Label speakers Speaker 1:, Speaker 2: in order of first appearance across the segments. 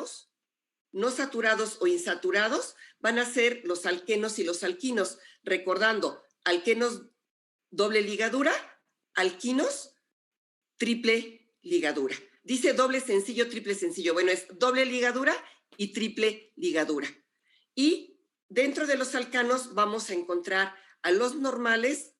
Speaker 1: saturados, no saturados o insaturados, van a ser los alquenos y los alquinos. Recordando, alquenos doble ligadura, alquinos triple ligadura. Dice doble sencillo, triple sencillo. Bueno, es doble ligadura y triple ligadura. Y dentro de los alcanos vamos a encontrar a los normales,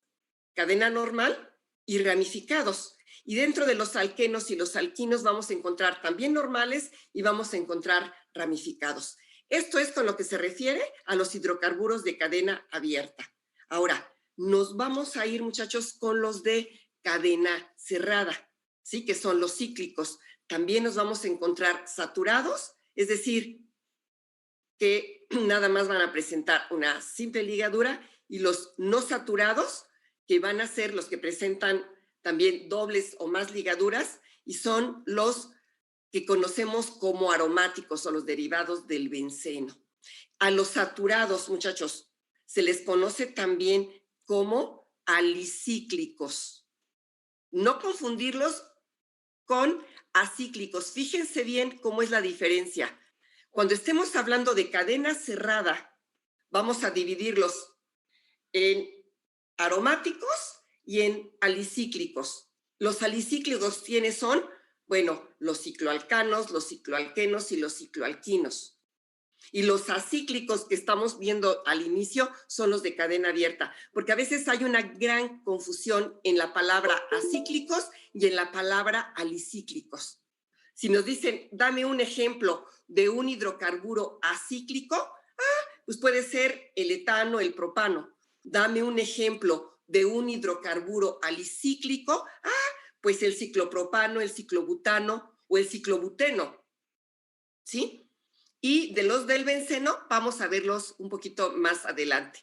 Speaker 1: cadena normal y ramificados. Y dentro de los alquenos y los alquinos vamos a encontrar también normales y vamos a encontrar ramificados. Esto es con lo que se refiere a los hidrocarburos de cadena abierta. Ahora, nos vamos a ir, muchachos, con los de cadena cerrada, ¿sí? Que son los cíclicos. También nos vamos a encontrar saturados, es decir, que nada más van a presentar una simple ligadura, y los no saturados, que van a ser los que presentan también dobles o más ligaduras, y son los que conocemos como aromáticos o los derivados del benceno. A los saturados, muchachos, se les conoce también como alicíclicos. No confundirlos con acíclicos. Fíjense bien cómo es la diferencia. Cuando estemos hablando de cadena cerrada, vamos a dividirlos en aromáticos y en alicíclicos. Los alicíclicos, ¿quiénes son? Bueno, los cicloalcanos, los cicloalquenos y los cicloalquinos. Y los acíclicos que estamos viendo al inicio son los de cadena abierta, porque a veces hay una gran confusión en la palabra acíclicos y en la palabra alicíclicos. Si nos dicen, dame un ejemplo de un hidrocarburo acíclico, pues puede ser el etano, el propano. Dame un ejemplo de un hidrocarburo alicíclico, pues el ciclopropano, el ciclobutano o el ciclobuteno, ¿sí? Y de los del benceno vamos a verlos un poquito más adelante.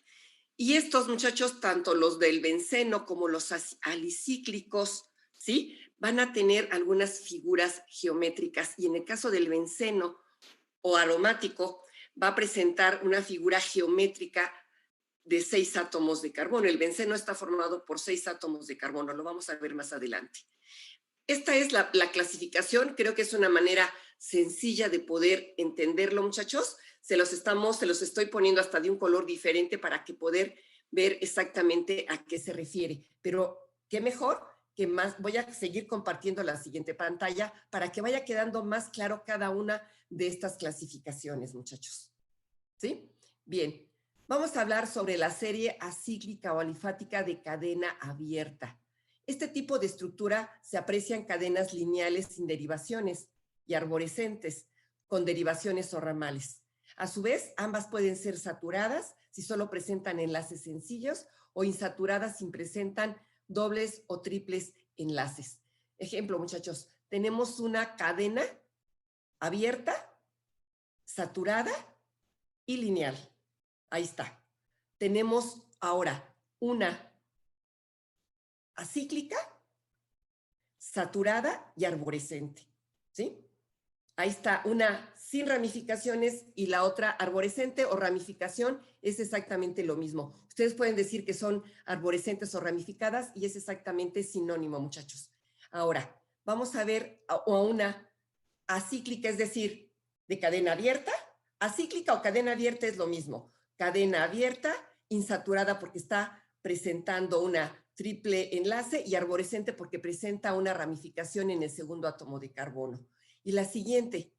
Speaker 1: Y estos, muchachos, tanto los del benceno como los alicíclicos, ¿sí? Van a tener algunas figuras geométricas, y en el caso del benceno o aromático va a presentar una figura geométrica de 6 átomos de carbono. El benceno está formado por 6 átomos de carbono, lo vamos a ver más adelante. Esta es la clasificación, creo que es una manera sencilla de poder entenderlo, muchachos. Se los estoy poniendo hasta de un color diferente para que poder ver exactamente a qué se refiere. Pero qué mejor que más, voy a seguir compartiendo la siguiente pantalla para que vaya quedando más claro cada una de estas clasificaciones, muchachos. ¿Sí? Bien. Vamos a hablar sobre la serie acíclica o alifática de cadena abierta. Este tipo de estructura se aprecia en cadenas lineales sin derivaciones y arborescentes con derivaciones o ramales. A su vez, ambas pueden ser saturadas si solo presentan enlaces sencillos, o insaturadas si presentan dobles o triples enlaces. Ejemplo, muchachos, tenemos una cadena abierta, saturada y lineal. Ahí está. Tenemos ahora una acíclica, saturada y arborescente, ¿sí? Ahí está una sin ramificaciones y la otra arborescente o ramificación, es exactamente lo mismo. Ustedes pueden decir que son arborescentes o ramificadas y es exactamente sinónimo, muchachos. Ahora, vamos a ver a una acíclica, es decir, de cadena abierta. Acíclica o cadena abierta es lo mismo. Cadena abierta, insaturada porque está presentando una triple enlace, y arborescente porque presenta una ramificación en el segundo átomo de carbono. Y la siguiente,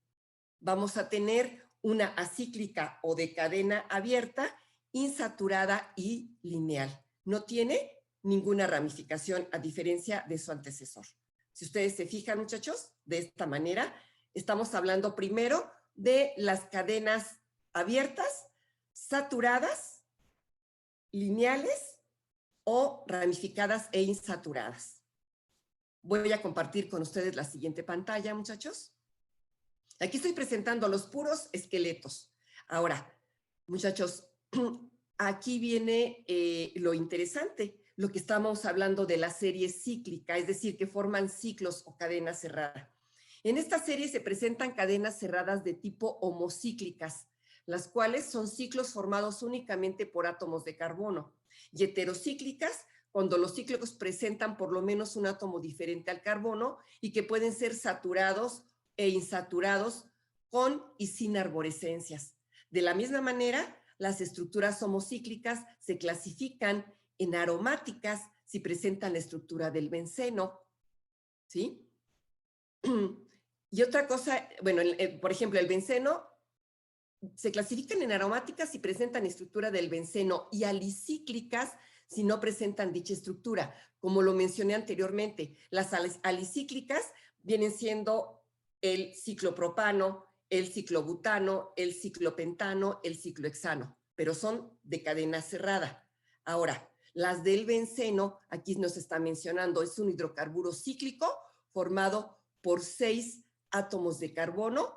Speaker 1: vamos a tener una acíclica o de cadena abierta, insaturada y lineal. No tiene ninguna ramificación a diferencia de su antecesor. Si ustedes se fijan, muchachos, de esta manera, estamos hablando primero de las cadenas abiertas, saturadas, lineales o ramificadas e insaturadas. Voy a compartir con ustedes la siguiente pantalla, muchachos. Aquí estoy presentando los puros esqueletos. Ahora, muchachos, aquí viene lo interesante, lo que estamos hablando de la serie cíclica, es decir, que forman ciclos o cadenas cerradas. En esta serie se presentan cadenas cerradas de tipo homocíclicas, las cuales son ciclos formados únicamente por átomos de carbono, y heterocíclicas, cuando los cíclicos presentan por lo menos un átomo diferente al carbono y que pueden ser saturados e insaturados con y sin arborescencias. De la misma manera, las estructuras homocíclicas se clasifican en aromáticas si presentan la estructura del benceno, ¿sí? Y otra cosa, bueno, por ejemplo, el benceno se clasifican en aromáticas si presentan estructura del benceno y alicíclicas si no presentan dicha estructura. Como lo mencioné anteriormente, las alicíclicas vienen siendo el ciclopropano, el ciclobutano, el ciclopentano, el ciclohexano, pero son de cadena cerrada. Ahora, las del benceno, aquí nos está mencionando, es un hidrocarburo cíclico formado por 6 átomos de carbono,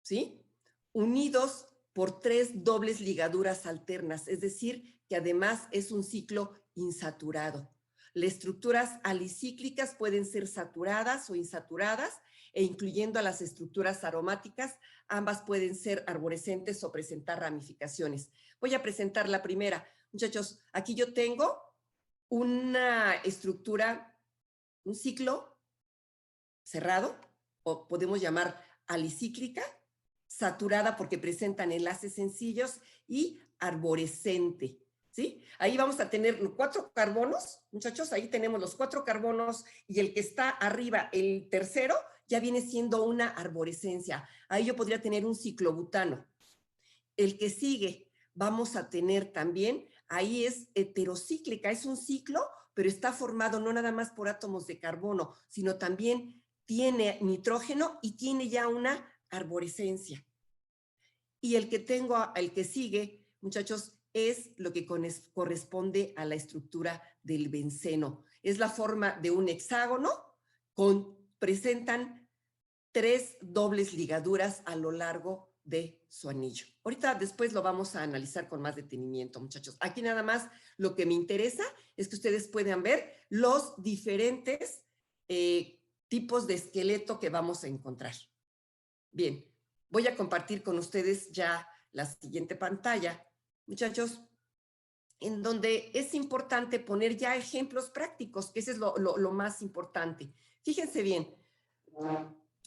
Speaker 1: ¿sí? Unidos por 3 dobles ligaduras alternas, es decir, que además es un ciclo insaturado. Las estructuras alicíclicas pueden ser saturadas o insaturadas, e incluyendo a las estructuras aromáticas, ambas pueden ser arborescentes o presentar ramificaciones. Voy a presentar la primera. Muchachos, aquí yo tengo una estructura, un ciclo cerrado, o podemos llamar alicíclica, saturada porque presentan enlaces sencillos y arborescente, ¿sí? Ahí vamos a tener 4 carbonos, muchachos, ahí tenemos los 4 carbonos y el que está arriba, el tercero, ya viene siendo una arborescencia. Ahí yo podría tener un ciclobutano. El que sigue, vamos a tener también, ahí es heterocíclica, es un ciclo, pero está formado no nada más por átomos de carbono, sino también tiene nitrógeno y tiene ya una arborescencia. Y el que tengo, el que sigue, muchachos, es lo que corresponde a la estructura del benceno. Es la forma de un hexágono, presentan 3 dobles ligaduras a lo largo de su anillo. Ahorita después lo vamos a analizar con más detenimiento, muchachos. Aquí nada más lo que me interesa es que ustedes puedan ver los diferentes tipos de esqueleto que vamos a encontrar. Bien, voy a compartir con ustedes ya la siguiente pantalla, muchachos, en donde es importante poner ya ejemplos prácticos, que ese es lo más importante. Fíjense bien,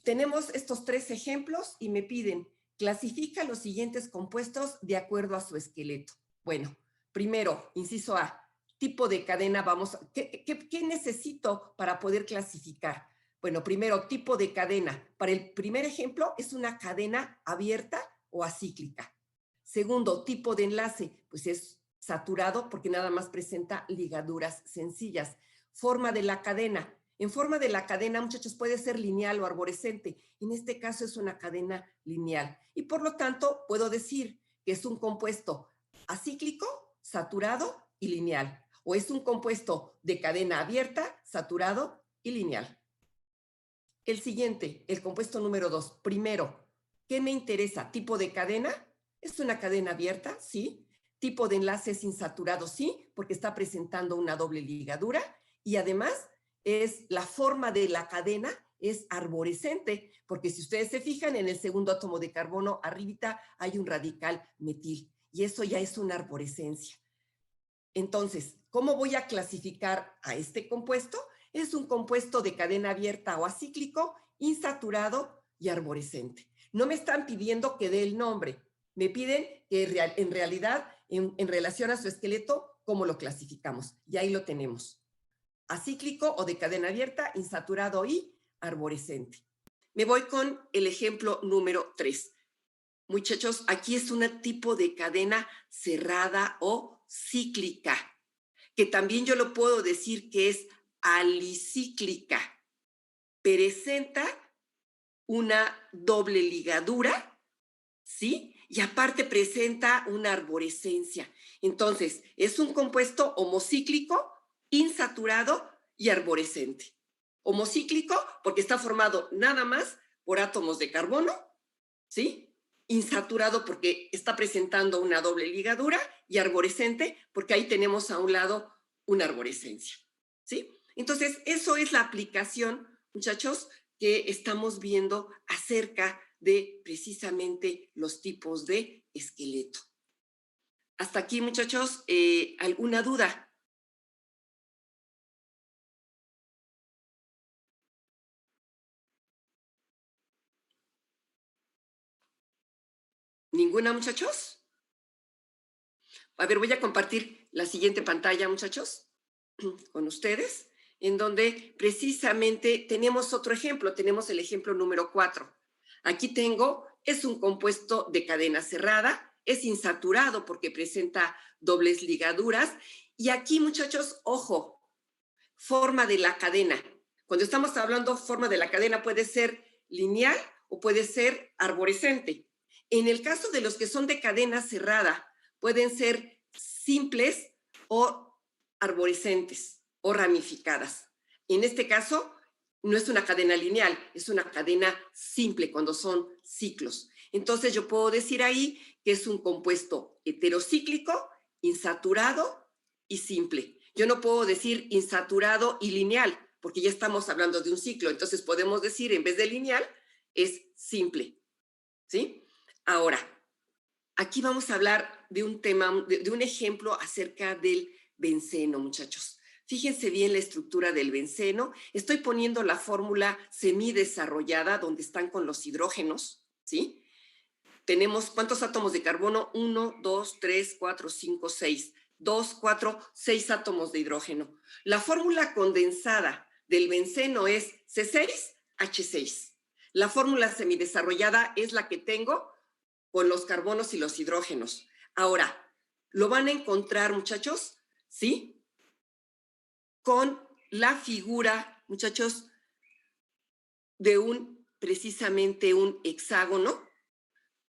Speaker 1: tenemos estos 3 ejemplos y me piden, clasifica los siguientes compuestos de acuerdo a su esqueleto. Bueno, primero, inciso A, tipo de cadena, ¿qué necesito para poder clasificar? Bueno, primero, tipo de cadena. Para el primer ejemplo, es una cadena abierta o acíclica. Segundo, tipo de enlace, pues es saturado porque nada más presenta ligaduras sencillas. Forma de la cadena. En forma de la cadena, muchachos, puede ser lineal o arborescente. En este caso es una cadena lineal. Y por lo tanto, puedo decir que es un compuesto acíclico, saturado y lineal. O es un compuesto de cadena abierta, saturado y lineal. El siguiente, el compuesto número 2. Primero, ¿qué me interesa? ¿Tipo de cadena? ¿Es una cadena abierta? Sí. ¿Tipo de enlace es insaturado? Sí, porque está presentando una doble ligadura. Y además, es la forma de la cadena es arborescente, porque si ustedes se fijan, en el segundo átomo de carbono, arribita, hay un radical metil. Y eso ya es una arborescencia. Entonces, ¿cómo voy a clasificar a este compuesto? Es un compuesto de cadena abierta o acíclico, insaturado y arborescente. No me están pidiendo que dé el nombre, me piden que en realidad, en relación a su esqueleto, cómo lo clasificamos. Y ahí lo tenemos. Acíclico o de cadena abierta, insaturado y arborescente. Me voy con el ejemplo número 3. Muchachos, aquí es un tipo de cadena cerrada o cíclica, que también yo lo puedo decir que es alicíclica. Presenta una doble ligadura, ¿sí? Y aparte presenta una arborescencia. Entonces, es un compuesto homocíclico, insaturado y arborescente. Homocíclico porque está formado nada más por átomos de carbono, ¿sí? Insaturado porque está presentando una doble ligadura y arborescente porque ahí tenemos a un lado una arborescencia, ¿sí? Entonces, eso es la aplicación, muchachos, que estamos viendo acerca de precisamente los tipos de esqueleto. Hasta aquí, muchachos, ¿alguna duda? ¿Ninguna, muchachos? A ver, voy a compartir la siguiente pantalla, muchachos, con ustedes, en donde precisamente tenemos otro ejemplo, tenemos el ejemplo número 4. Aquí tengo, es un compuesto de cadena cerrada, es insaturado porque presenta dobles ligaduras. Y aquí, muchachos, ojo, forma de la cadena. Cuando estamos hablando forma de la cadena puede ser lineal o puede ser arborescente. En el caso de los que son de cadena cerrada, pueden ser simples o arborescentes o ramificadas. En este caso, no es una cadena lineal, es una cadena simple cuando son ciclos. Entonces yo puedo decir ahí que es un compuesto heterocíclico, insaturado y simple. Yo no puedo decir insaturado y lineal, porque ya estamos hablando de un ciclo. Entonces podemos decir, en vez de lineal, es simple. ¿Sí? Ahora, aquí vamos a hablar de un tema, de un ejemplo acerca del benceno, muchachos. Fíjense bien la estructura del benceno. Estoy poniendo la fórmula semidesarrollada, donde están con los hidrógenos, ¿sí? Tenemos, ¿cuántos átomos de carbono? 1, 2, 3, 4, 5, 6. 2, 4, 6 átomos de hidrógeno. La fórmula condensada del benceno es C6H6. La fórmula semidesarrollada es la que tengo con los carbonos y los hidrógenos. Ahora, lo van a encontrar, muchachos, ¿sí? Con la figura, muchachos, de precisamente un hexágono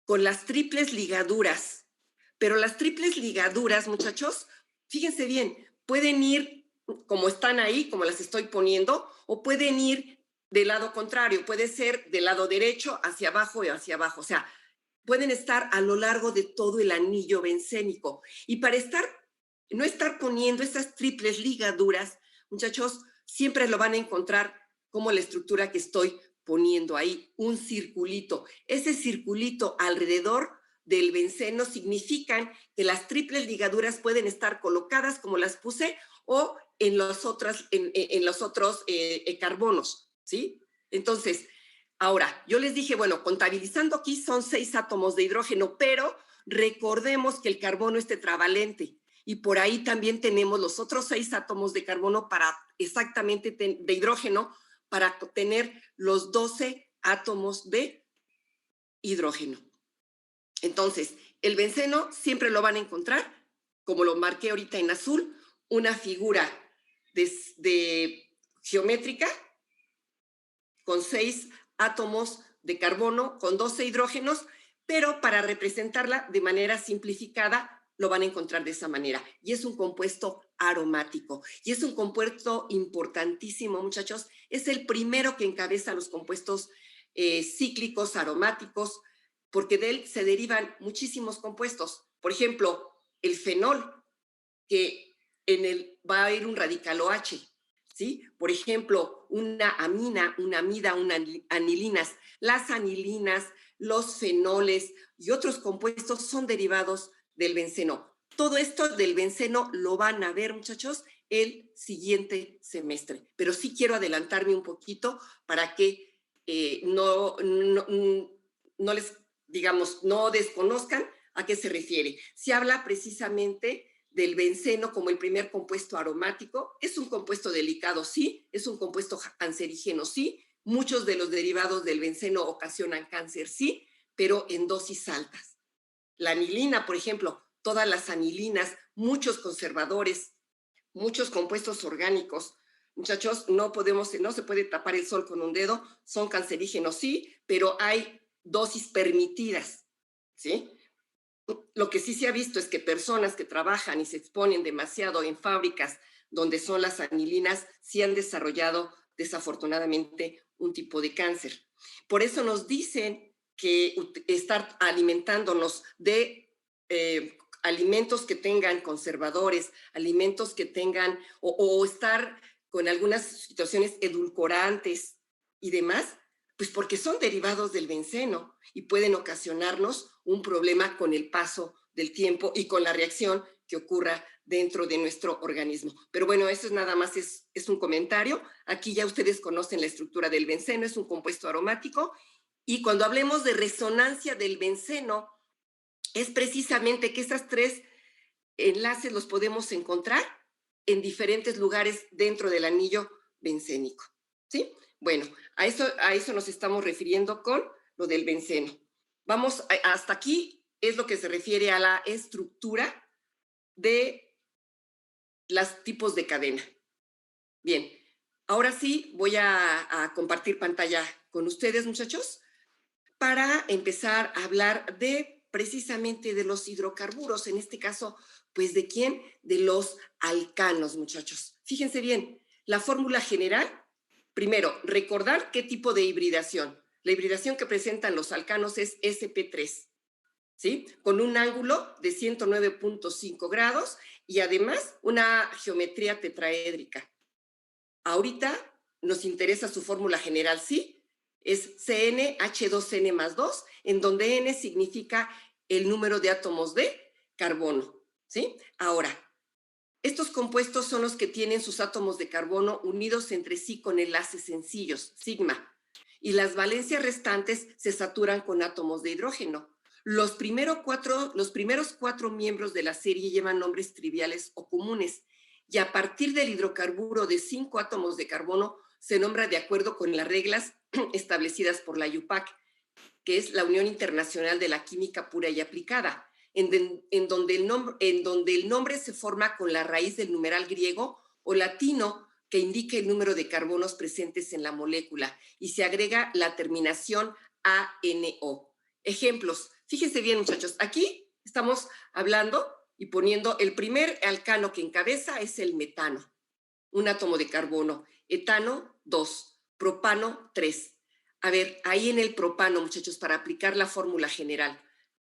Speaker 1: con las triples ligaduras. Pero las triples ligaduras, muchachos, fíjense bien, pueden ir como están ahí, como las estoy poniendo, o pueden ir del lado contrario, puede ser del lado derecho hacia abajo y hacia abajo. O sea, pueden estar a lo largo de todo el anillo bencénico. Y para no estar poniendo esas triples ligaduras, muchachos, siempre lo van a encontrar como la estructura que estoy poniendo ahí, un circulito. Ese circulito alrededor del benceno significan que las triples ligaduras pueden estar colocadas como las puse o en los otros carbonos, ¿sí? Entonces, ahora, yo les dije, bueno, contabilizando aquí son 6 átomos de hidrógeno, pero recordemos que el carbono es tetravalente y por ahí también tenemos los otros 6 átomos de carbono para exactamente de hidrógeno para tener los 12 átomos de hidrógeno. Entonces, el benceno siempre lo van a encontrar, como lo marqué ahorita en azul, una figura de geométrica con 6 átomos de carbono con 12 hidrógenos, pero para representarla de manera simplificada lo van a encontrar de esa manera. Y es un compuesto aromático. Y es un compuesto importantísimo, muchachos. Es el primero que encabeza los compuestos cíclicos aromáticos, porque de él se derivan muchísimos compuestos. Por ejemplo, el fenol, que en él va a ir un radical OH, ¿sí? Por ejemplo, una amina, una amida, unas anilinas. Las anilinas, los fenoles y otros compuestos son derivados del benceno. Todo esto del benceno lo van a ver, muchachos, el siguiente semestre. Pero sí quiero adelantarme un poquito para que no les, digamos, no desconozcan a qué se refiere. Se habla precisamente del benceno como el primer compuesto aromático. Es un compuesto delicado, sí. Es un compuesto cancerígeno, sí. Muchos de los derivados del benceno ocasionan cáncer, sí, pero en dosis altas. La anilina, por ejemplo, todas las anilinas, muchos conservadores, muchos compuestos orgánicos. Muchachos, no se puede tapar el sol con un dedo, son cancerígenos, sí, pero hay dosis permitidas, ¿sí? Lo que sí se ha visto es que personas que trabajan y se exponen demasiado en fábricas donde son las anilinas, sí han desarrollado desafortunadamente un tipo de cáncer. Por eso nos dicen que estar alimentándonos de alimentos que tengan conservadores, alimentos que tengan, o estar con algunas situaciones edulcorantes y demás, pues porque son derivados del benceno y pueden ocasionarnos un problema con el paso del tiempo y con la reacción que ocurra dentro de nuestro organismo. Pero bueno, eso es nada más, es un comentario. Aquí ya ustedes conocen la estructura del benceno, es un compuesto aromático. Y cuando hablemos de resonancia del benceno es precisamente que esas tres enlaces los podemos encontrar en diferentes lugares dentro del anillo bencénico, ¿sí? Bueno, a eso nos estamos refiriendo con lo del benceno. Vamos, hasta aquí es lo que se refiere a la estructura de los tipos de cadena. Bien, ahora sí voy a compartir pantalla con ustedes, muchachos, para empezar a hablar de precisamente de los hidrocarburos, en este caso, pues ¿de quién? De los alcanos, muchachos. Fíjense bien, la fórmula general, primero, recordar qué tipo de hibridación. La hibridación que presentan los alcanos es sp3, ¿sí? Con un ángulo de 109.5 grados y además una geometría tetraédrica. Ahorita nos interesa su fórmula general, ¿sí? Es CnH2n más 2, en donde n significa el número de átomos de carbono, ¿sí? Ahora, estos compuestos son los que tienen sus átomos de carbono unidos entre sí con enlaces sencillos, sigma, y las valencias restantes se saturan con átomos de hidrógeno. Los primeros cuatro miembros de la serie llevan nombres triviales o comunes, y a partir del hidrocarburo de 5 átomos de carbono se nombra de acuerdo con las reglas establecidas por la IUPAC, que es la Unión Internacional de la Química Pura y Aplicada, en donde el nombre se forma con la raíz del numeral griego o latino que indica el número de carbonos presentes en la molécula y se agrega la terminación ANO. Ejemplos. Fíjense bien, muchachos. Aquí estamos hablando y poniendo el primer alcano que encabeza es el metano, un átomo de carbono. Etano, 2. Propano, 3. A ver, ahí en el propano, muchachos, para aplicar la fórmula general.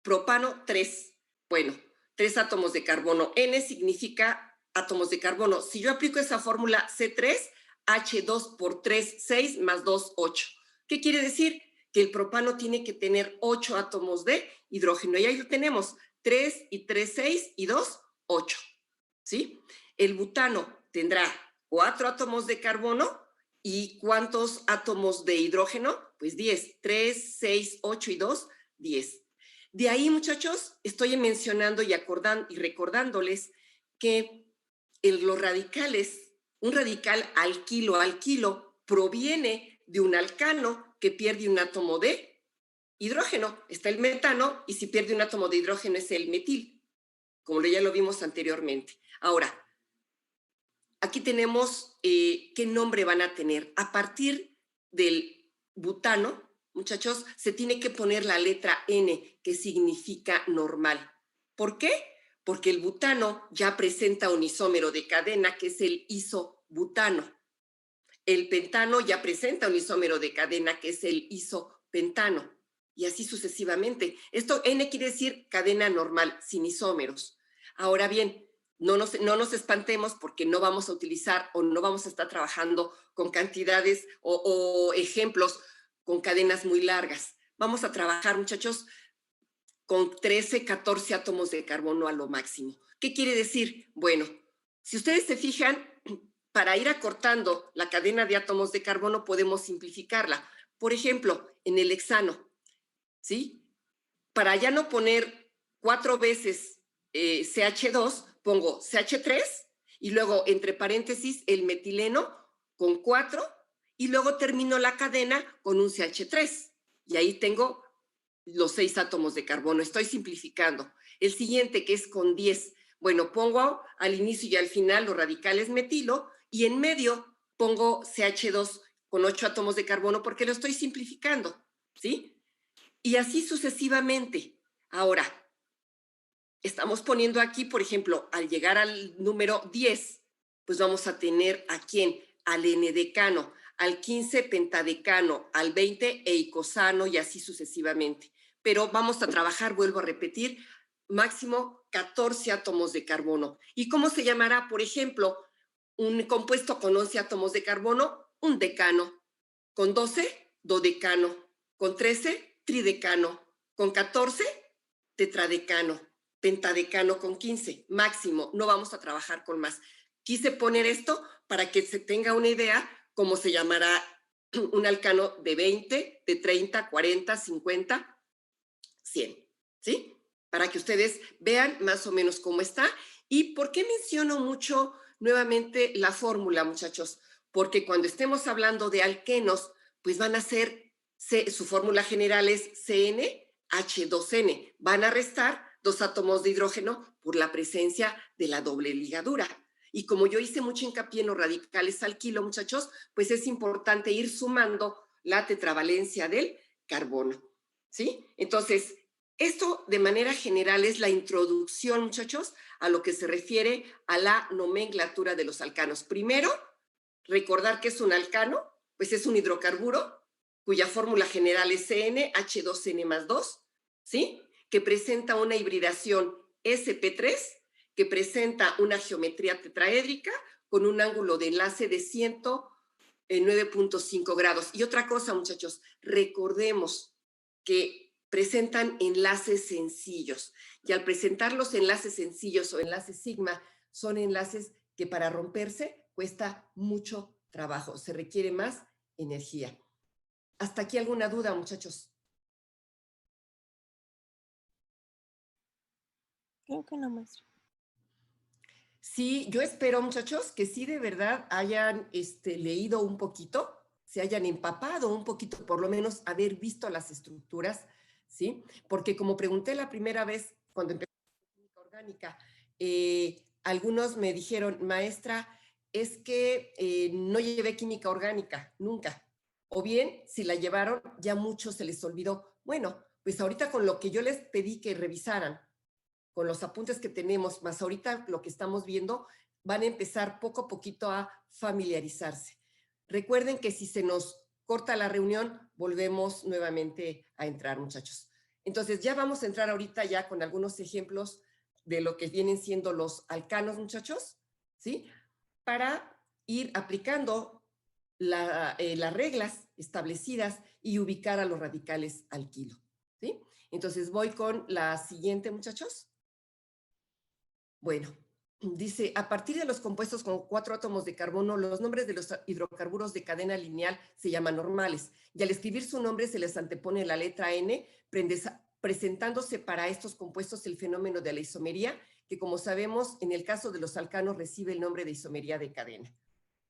Speaker 1: Propano, 3. Bueno, 3 átomos de carbono. N significa átomos de carbono. Si yo aplico esa fórmula C3, H2 por 3, 6 más 2, 8. ¿Qué quiere decir? Que el propano tiene que tener 8 átomos de hidrógeno. Y ahí lo tenemos. 3 y 3, 6 y 2, 8. ¿Sí? El butano tendrá 4 átomos de carbono. ¿Y cuántos átomos de hidrógeno? Pues 10. 3, 6, 8 y 2, 10. De ahí, muchachos, estoy mencionando y recordándoles que los radicales, un radical alquilo, proviene de un alcano que pierde un átomo de hidrógeno. Está el metano y si pierde un átomo de hidrógeno es el metil, como ya lo vimos anteriormente. Ahora, aquí tenemos qué nombre van a tener. A partir del butano, muchachos, se tiene que poner la letra N, que significa normal. ¿Por qué? Porque el butano ya presenta un isómero de cadena, que es el isobutano. El pentano ya presenta un isómero de cadena, que es el isopentano. Y así sucesivamente. Esto N quiere decir cadena normal, sin isómeros. Ahora bien, no nos espantemos porque no vamos a utilizar o no vamos a estar trabajando con cantidades o ejemplos con cadenas muy largas. Vamos a trabajar, muchachos, con 13, 14 átomos de carbono a lo máximo. ¿Qué quiere decir? Bueno, si ustedes se fijan, para ir acortando la cadena de átomos de carbono podemos simplificarla. Por ejemplo, en el hexano, ¿sí? Para ya no poner 4 veces CH2, pongo CH3 y luego entre paréntesis el metileno con 4 y luego termino la cadena con un CH3 y ahí tengo los 6 átomos de carbono. Estoy simplificando. El siguiente, que es con 10, bueno, pongo al inicio y al final los radicales metilo y en medio pongo CH2 con 8 átomos de carbono porque lo estoy simplificando, ¿sí? Y así sucesivamente. Ahora, estamos poniendo aquí, por ejemplo, al llegar al número 10, pues vamos a tener a quién, al N-decano, al 15 pentadecano, al 20 eicosano y así sucesivamente. Pero vamos a trabajar, vuelvo a repetir, máximo 14 átomos de carbono. ¿Y cómo se llamará, por ejemplo, un compuesto con 11 átomos de carbono? Un decano. Con 12, dodecano. Con 13, tridecano. Con 14, tetradecano. Pentadecano con 15, máximo. No vamos a trabajar con más. Quise poner esto para que se tenga una idea cómo se llamará un alcano de 20, de 30, 40, 50, 100, ¿sí? para que ustedes vean más o menos cómo está. ¿Y por qué menciono mucho nuevamente la fórmula, muchachos? Porque cuando estemos hablando de alquenos, pues van a ser, su fórmula general es CnH2n. Van a restar 2 átomos de hidrógeno por la presencia de la doble ligadura. Y como yo hice mucho hincapié en los radicales alquilo, muchachos, pues es importante ir sumando la tetravalencia del carbono, ¿sí? Entonces, esto de manera general es la introducción, muchachos, a lo que se refiere a la nomenclatura de los alcanos. Primero, recordar que es un alcano, pues es un hidrocarburo cuya fórmula general es CnH2n más 2, ¿sí? Que presenta una hibridación sp3, que presenta una geometría tetraédrica con un ángulo de enlace de 109.5 grados. Y otra cosa, muchachos, recordemos que presentan enlaces sencillos. Y al presentar los enlaces sencillos o enlaces sigma, son enlaces que para romperse cuesta mucho trabajo, se requiere más energía. ¿Hasta aquí alguna duda, muchachos?
Speaker 2: Creo que no, maestra.
Speaker 1: Sí, yo espero, muchachos, que sí de verdad hayan leído un poquito, se hayan empapado un poquito, por lo menos haber visto las estructuras, ¿sí? Porque como pregunté la primera vez cuando empecé química orgánica, algunos me dijeron, maestra, es que no llevé química orgánica, nunca. O bien, si la llevaron, ya mucho se les olvidó. Bueno, pues ahorita con lo que yo les pedí que revisaran, con los apuntes que tenemos, más ahorita lo que estamos viendo, van a empezar poco a poquito a familiarizarse. Recuerden que si se nos corta la reunión, volvemos nuevamente a entrar, muchachos. Entonces, ya vamos a entrar ahorita ya con algunos ejemplos de lo que vienen siendo los alcanos, muchachos, ¿sí? Para ir aplicando las reglas establecidas y ubicar a los radicales alquilo, ¿sí? Entonces, voy con la siguiente, muchachos. Bueno, dice, a partir de los compuestos con 4 átomos de carbono, los nombres de los hidrocarburos de cadena lineal se llaman normales, y al escribir su nombre se les antepone la letra N, presentándose para estos compuestos el fenómeno de la isomería, que como sabemos, en el caso de los alcanos recibe el nombre de isomería de cadena.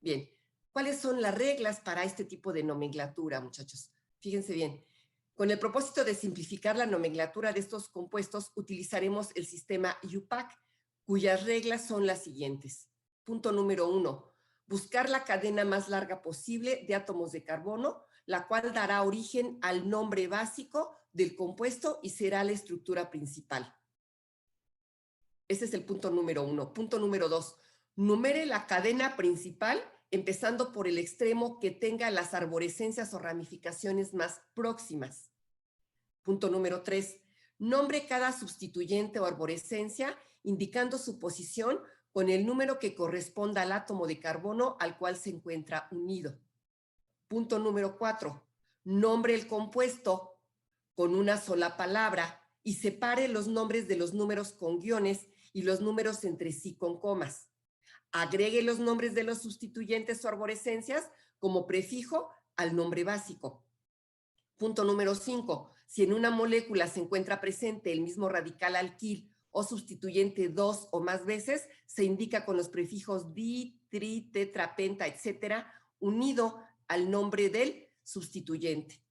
Speaker 1: Bien, ¿cuáles son las reglas para este tipo de nomenclatura, muchachos? Fíjense bien. Con el propósito de simplificar la nomenclatura de estos compuestos, utilizaremos el sistema IUPAC, cuyas reglas son las siguientes. Punto número 1, buscar la cadena más larga posible de átomos de carbono, la cual dará origen al nombre básico del compuesto y será la estructura principal. Ese es el punto número 1. Punto número 2, numere la cadena principal empezando por el extremo que tenga las arborescencias o ramificaciones más próximas. Punto número 3, nombre cada sustituyente o arborescencia indicando su posición con el número que corresponda al átomo de carbono al cual se encuentra unido. Punto número 4, nombre el compuesto con una sola palabra y separe los nombres de los números con guiones y los números entre sí con comas. Agregue los nombres de los sustituyentes o arborescencias como prefijo al nombre básico. Punto número 5, si en una molécula se encuentra presente el mismo radical alquil o sustituyente 2 o más veces, se indica con los prefijos di, tri, tetra, penta, etcétera, unido al nombre del sustituyente.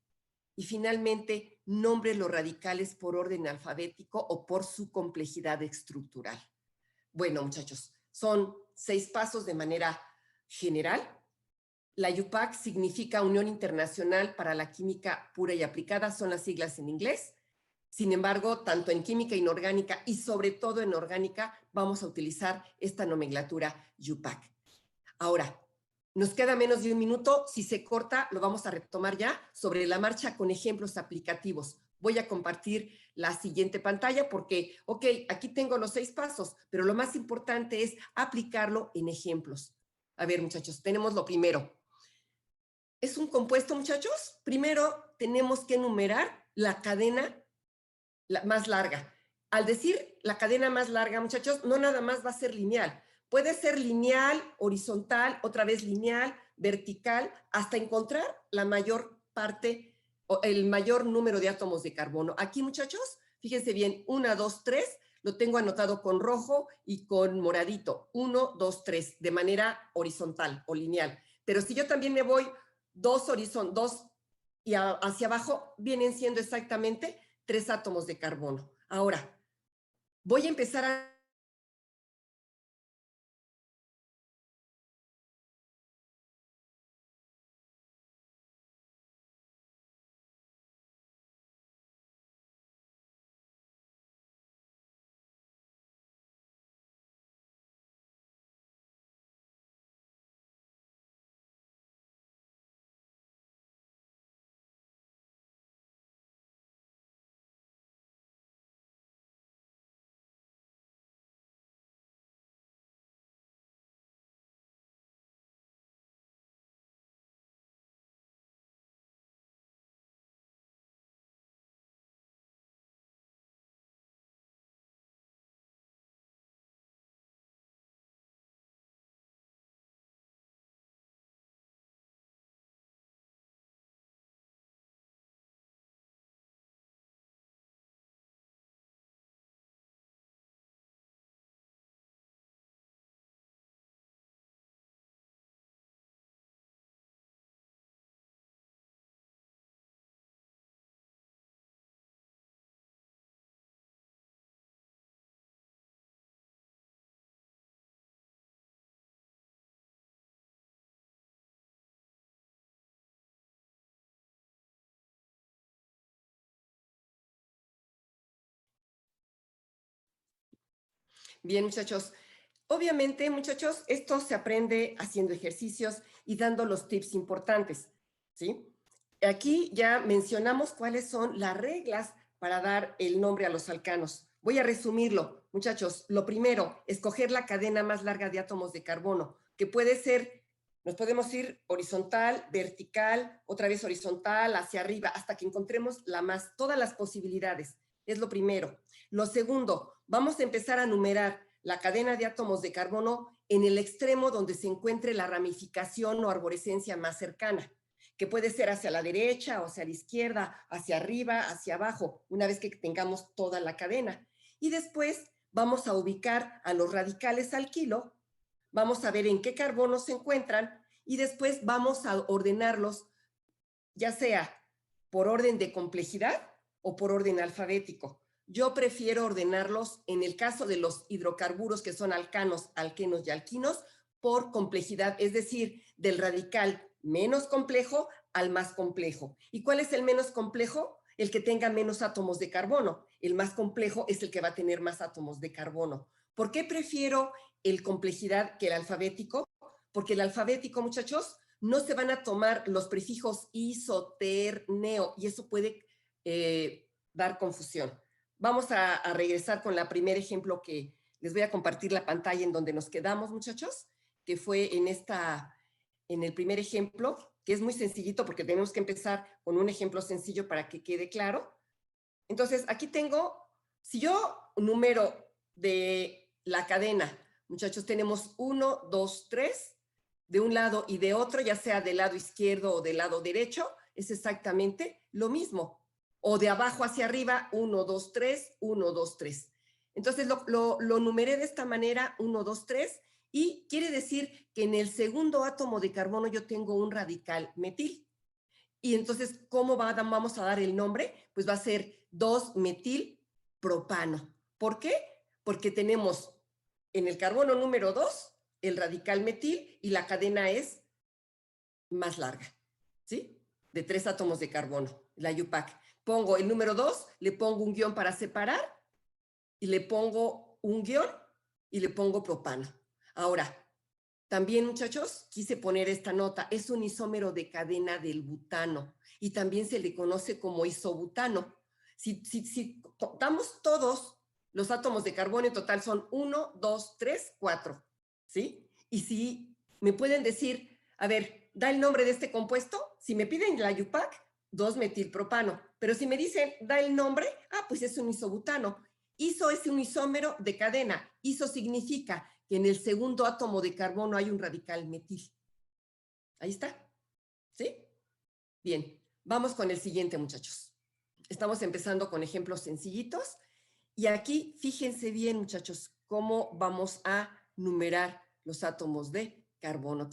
Speaker 1: Y finalmente, nombre los radicales por orden alfabético o por su complejidad estructural. Bueno, muchachos, son 6 pasos de manera general. La IUPAC significa Unión Internacional para la Química Pura y Aplicada, son las siglas en inglés. Sin embargo, tanto en química inorgánica y sobre todo en orgánica, vamos a utilizar esta nomenclatura IUPAC. Ahora, nos queda menos de un minuto. Si se corta, lo vamos a retomar ya sobre la marcha con ejemplos aplicativos. Voy a compartir la siguiente pantalla porque, ok, aquí tengo los 6 pasos, pero lo más importante es aplicarlo en ejemplos. A ver, muchachos, tenemos lo primero. ¿Es un compuesto, muchachos? Primero tenemos que enumerar la cadena más larga. Al decir la cadena más larga, muchachos, no nada más va a ser lineal. Puede ser lineal, horizontal, otra vez lineal, vertical, hasta encontrar la mayor parte o el mayor número de átomos de carbono. Aquí, muchachos, Fíjense bien, 1, 2, 3, lo tengo anotado con rojo y con moradito. 1, 2, 3, de manera horizontal o lineal. Pero si yo también me voy dos y hacia abajo, vienen siendo exactamente 3 átomos de carbono. Ahora, voy a empezar a Bien, muchachos. Obviamente, muchachos, esto se aprende haciendo ejercicios y dando los tips importantes, ¿sí? Aquí ya mencionamos cuáles son las reglas para dar el nombre a los alcanos. Voy a resumirlo, muchachos. Lo primero, escoger la cadena más larga de átomos de carbono, que puede ser, nos podemos ir horizontal, vertical, otra vez horizontal, hacia arriba, hasta que encontremos todas las posibilidades. Es lo primero. Lo segundo, vamos a empezar a numerar la cadena de átomos de carbono en el extremo donde se encuentre la ramificación o arborescencia más cercana, que puede ser hacia la derecha o hacia la izquierda, hacia arriba, hacia abajo, una vez que tengamos toda la cadena. Y después vamos a ubicar a los radicales alquilo, vamos a ver en qué carbono se encuentran y después vamos a ordenarlos, ya sea por orden de complejidad o por orden alfabético. Yo prefiero ordenarlos, en el caso de los hidrocarburos que son alcanos, alquenos y alquinos, por complejidad, es decir, del radical menos complejo al más complejo. ¿Y cuál es el menos complejo? El que tenga menos átomos de carbono. El más complejo es el que va a tener más átomos de carbono. ¿Por qué prefiero el complejidad que el alfabético? Porque el alfabético, muchachos, no se van a tomar los prefijos iso, ter, neo, y eso puede dar confusión. Vamos a regresar con el primer ejemplo que les voy a compartir la pantalla en donde nos quedamos, muchachos, que fue en el primer ejemplo, que es muy sencillito porque tenemos que empezar con un ejemplo sencillo para que quede claro. Entonces, aquí tengo, si yo número de la cadena, muchachos, tenemos 1, 2, 3, de un lado y de otro, ya sea del lado izquierdo o del lado derecho, es exactamente lo mismo. O de abajo hacia arriba, 1, 2, 3, 1, 2, 3. Entonces lo numeré de esta manera, 1, 2, 3, y quiere decir que en el segundo átomo de carbono yo tengo un radical metil. Y entonces, ¿cómo vamos a dar el nombre? Pues va a ser 2-metilpropano. ¿Por qué? Porque tenemos en el carbono número 2 el radical metil y la cadena es más larga, ¿sí? De 3 átomos de carbono, la UPAC. Pongo el número 2, le pongo un guión para separar y le pongo un guión y le pongo propano. Ahora, también, muchachos, quise poner esta nota, es un isómero de cadena del butano y también se le conoce como isobutano. Si contamos todos los átomos de carbono, en total son 1, 2, 3, 4, ¿sí? Y si me pueden decir, a ver, da el nombre de este compuesto, si me piden la UPAC, 2-metilpropano, pero si me dicen, da el nombre, pues es un isobutano. Iso es un isómero de cadena, iso significa que en el segundo átomo de carbono hay un radical metil. Ahí está. ¿Sí? Bien, vamos con el siguiente, muchachos. Estamos empezando con ejemplos sencillitos. Y aquí, fíjense bien, muchachos, cómo vamos a numerar los átomos de carbono.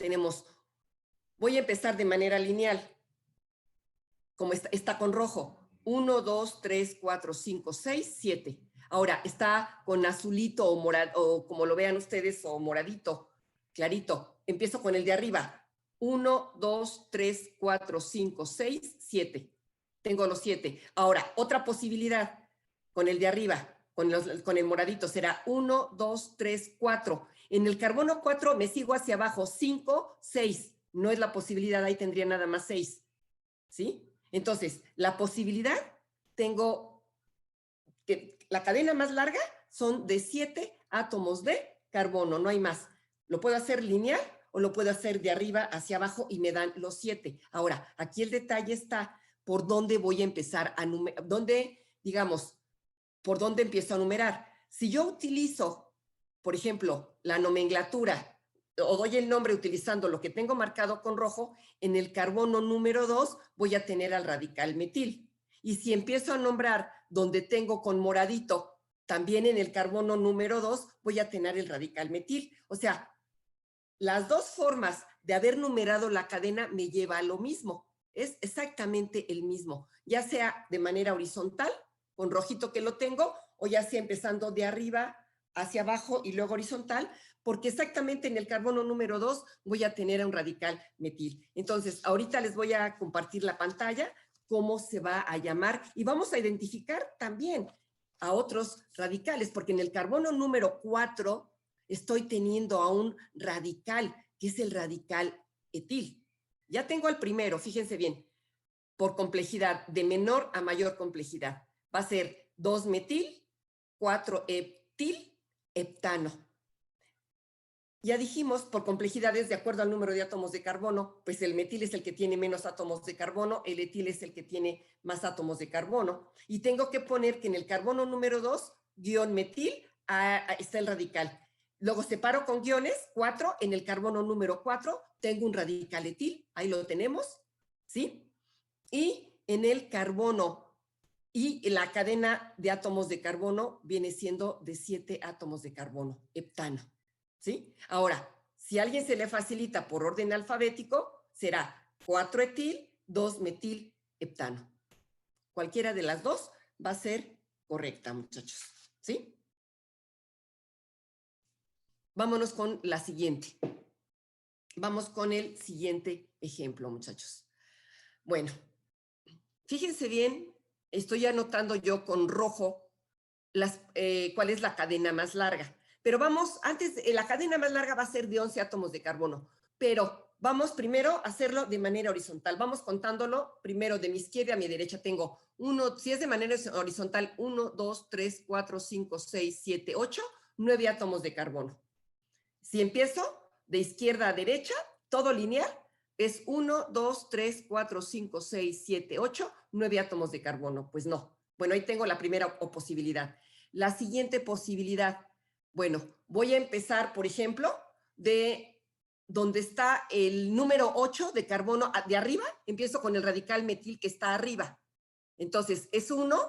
Speaker 1: Voy a empezar de manera lineal, como está con rojo. 1, 2, 3, 4, 5, 6, 7. Ahora, está con azulito o morado, o como lo vean ustedes, o moradito, clarito. Empiezo con el de arriba. 1, 2, 3, 4, 5, 6, 7. Tengo los 7. Ahora, otra posibilidad con el de arriba, con el moradito, será 1, 2, 3, 4. En el carbono 4 me sigo hacia abajo, 5, 6. No es la posibilidad, ahí tendría nada más 6. ¿Sí? Entonces, la posibilidad, tengo que la cadena más larga son de 7 átomos de carbono, no hay más. Lo puedo hacer lineal o lo puedo hacer de arriba hacia abajo y me dan los 7. Ahora, aquí el detalle está por dónde voy a empezar a numerar, por dónde empiezo a numerar. Si yo utilizo, por ejemplo, la nomenclatura o doy el nombre utilizando lo que tengo marcado con rojo, en el carbono número 2 voy a tener al radical metil. Y si empiezo a nombrar donde tengo con moradito, también en el carbono número 2 voy a tener el radical metil. O sea, las dos formas de haber numerado la cadena me lleva a lo mismo. Es exactamente el mismo, ya sea de manera horizontal, con rojito que lo tengo, o ya sea empezando de arriba hacia abajo y luego horizontal, porque exactamente en el carbono número 2 voy a tener un radical metil. Entonces, ahorita les voy a compartir la pantalla, cómo se va a llamar, y vamos a identificar también a otros radicales, porque en el carbono número 4 estoy teniendo a un radical, que es el radical etil. Ya tengo al primero, fíjense bien, por complejidad, de menor a mayor complejidad. Va a ser 2-metil, 4-etil, heptano. Ya dijimos, por complejidades, de acuerdo al número de átomos de carbono, pues el metil es el que tiene menos átomos de carbono, el etil es el que tiene más átomos de carbono. Y tengo que poner que en el carbono número 2, guión metil, está el radical. Luego separo con guiones, 4, en el carbono número 4 tengo un radical etil, ahí lo tenemos, ¿sí? Y en el carbono, y la cadena de átomos de carbono viene siendo de 7 átomos de carbono, heptano, ¿sí? Ahora, si a alguien se le facilita por orden alfabético, será 4-etil, 2-metil, heptano. Cualquiera de las dos va a ser correcta, muchachos, ¿sí? Vámonos con la siguiente. Vamos con el siguiente ejemplo, muchachos. Bueno, fíjense bien, estoy anotando yo con rojo cuál es la cadena más larga. Pero vamos, la cadena más larga va a ser de 11 átomos de carbono, pero vamos primero a hacerlo de manera horizontal. Vamos contándolo primero de mi izquierda a mi derecha. Tengo si es de manera horizontal, 1, 2, 3, 4, 5, 6, 7, 8, 9 átomos de carbono. Si empiezo de izquierda a derecha, todo lineal, es 1, 2, 3, 4, 5, 6, 7, 8, 9 átomos de carbono. Pues no. Bueno, ahí tengo la primera posibilidad. La siguiente posibilidad, bueno, voy a empezar, por ejemplo, de donde está el número 8 de carbono de arriba, empiezo con el radical metil que está arriba. Entonces, es 1,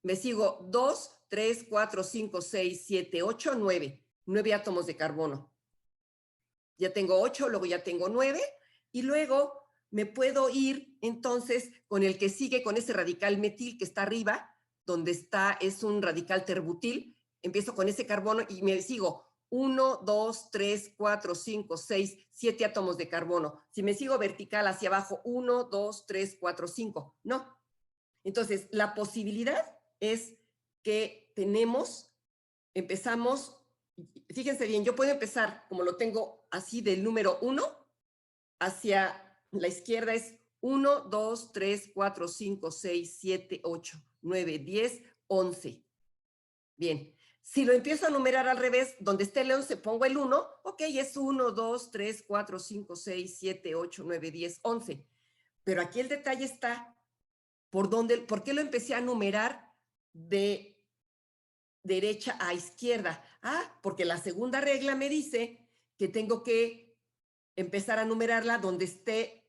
Speaker 1: me sigo 2, 3, 4, 5, 6, 7, 8, 9. 9 átomos de carbono. Ya tengo 8, luego ya tengo 9, y luego me puedo ir entonces con el que sigue, con ese radical metil que está arriba, donde es un radical terbutil. Empiezo con ese carbono y me sigo 1, 2, 3, 4, 5, 6, 7 átomos de carbono. Si me sigo vertical hacia abajo, 1, 2, 3, 4, 5. No. Entonces, la posibilidad es que empezamos, fíjense bien, yo puedo empezar, como lo tengo así, del número 1, hacia la izquierda es 1, 2, 3, 4, 5, 6, 7, 8, 9, 10, 11. Bien, si lo empiezo a numerar al revés, donde esté el 11 pongo el 1, ok, es 1, 2, 3, 4, 5, 6, 7, 8, 9, 10, 11. Pero aquí el detalle está, ¿por qué lo empecé a numerar de derecha a izquierda? Porque la segunda regla me dice que tengo que empezar a numerarla donde esté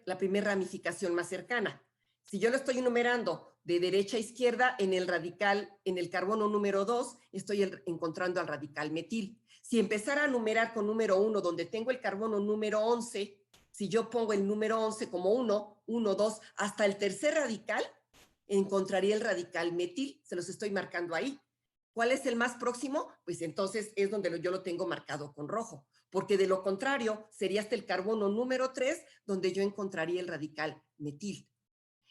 Speaker 1: la primera ramificación más cercana. Si yo lo estoy enumerando de derecha a izquierda, en el radical, en el carbono número 2, estoy encontrando al radical metil. Si empezara a numerar con número 1, donde tengo el carbono número 11, si yo pongo el número 11 como 1, 1, 2, hasta el tercer radical, encontraría el radical metil. Se los estoy marcando ahí. ¿Cuál es el más próximo? Pues entonces es donde yo lo tengo marcado con rojo, porque de lo contrario sería hasta el carbono número 3 donde yo encontraría el radical metil.